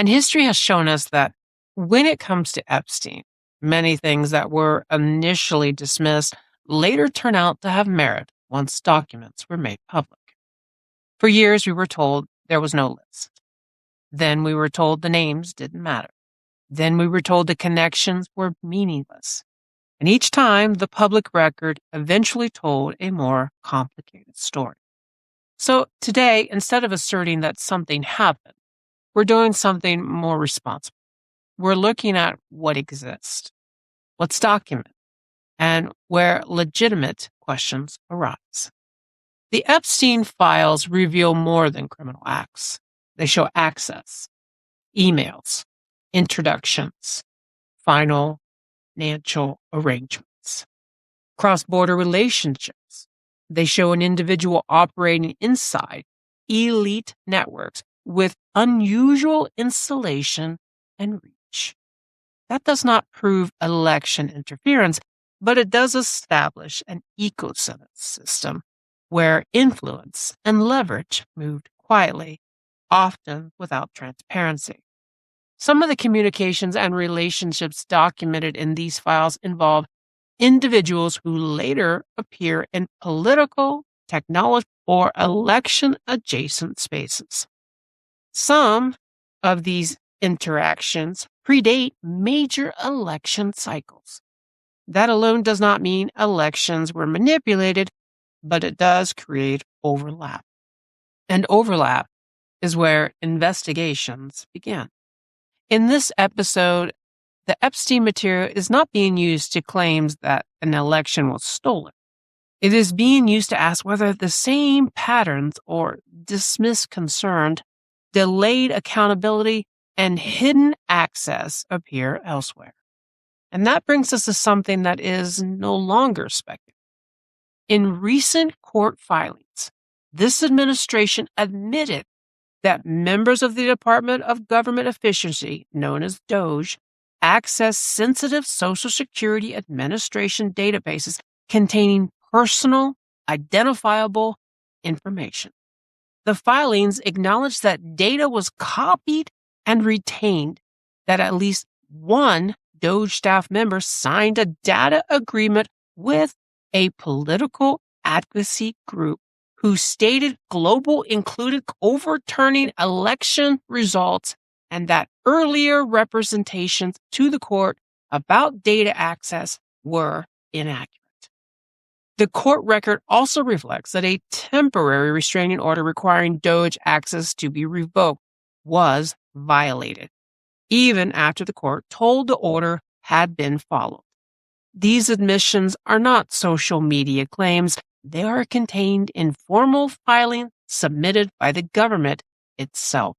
And history has shown us that when it comes to Epstein, many things that were initially dismissed later turn out to have merit once documents were made public. For years, we were told there was no list. Then we were told the names didn't matter. Then we were told the connections were meaningless. And each time, the public record eventually told a more complicated story. So today, instead of asserting that something happened, we're doing something more responsible. We're looking at what exists, what's documented, and where legitimate questions arise. The Epstein files reveal more than criminal acts. They show access, emails, introductions, financial arrangements, cross-border relationships. They show an individual operating inside elite networks with unusual insulation and reach. That does not prove election interference, but it does establish an ecosystem where influence and leverage moved quietly, often without transparency. Some of the communications and relationships documented in these files involve individuals who later appear in political, technology, or election-adjacent spaces. Some of these interactions predate major election cycles. That alone does not mean elections were manipulated, but it does create overlap. And overlap is where investigations begin. In this episode, the Epstein material is not being used to claim that an election was stolen. It is being used to ask whether the same patterns or dismissed concerns, delayed accountability, and hidden access appear elsewhere. And that brings us to something that is no longer speculative. In recent court filings, this administration admitted that members of the Department of Government Efficiency, known as DOGE, accessed sensitive Social Security Administration databases containing personal, identifiable information. The filings acknowledged that data was copied and retained, that at least one DOGE staff member signed a data agreement with a political advocacy group who stated global included overturning election results and that earlier representations to the court about data access were inaccurate. The court record also reflects that a temporary restraining order requiring DOGE access to be revoked was violated, even after the court told the order had been followed. These admissions are not social media claims. They are contained in formal filing submitted by the government itself.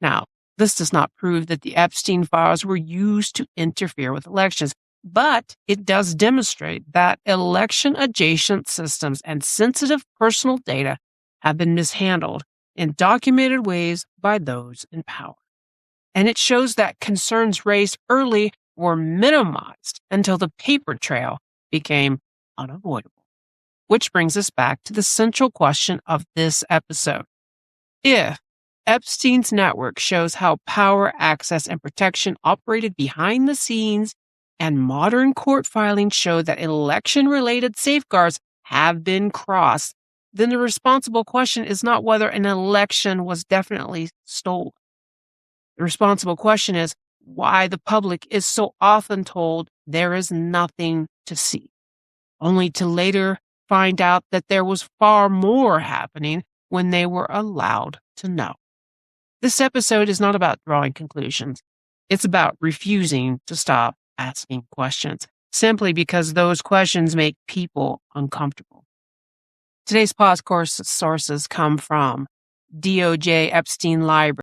Now, this does not prove that the Epstein files were used to interfere with elections, but it does demonstrate that election-adjacent systems and sensitive personal data have been mishandled in documented ways by those in power. And it shows that concerns raised early were minimized until the paper trail became unavoidable. Which brings us back to the central question of this episode. If Epstein's network shows how power, access, and protection operated behind the scenes, and modern court filings show that election-related safeguards have been crossed, then the responsible question is not whether an election was definitely stolen. The responsible question is why the public is so often told there is nothing to see, only to later find out that there was far more happening when they were allowed to know. This episode is not about drawing conclusions. It's about refusing to stop asking questions, simply because those questions make people uncomfortable. Today's podcast sources come from DOJ Epstein Library,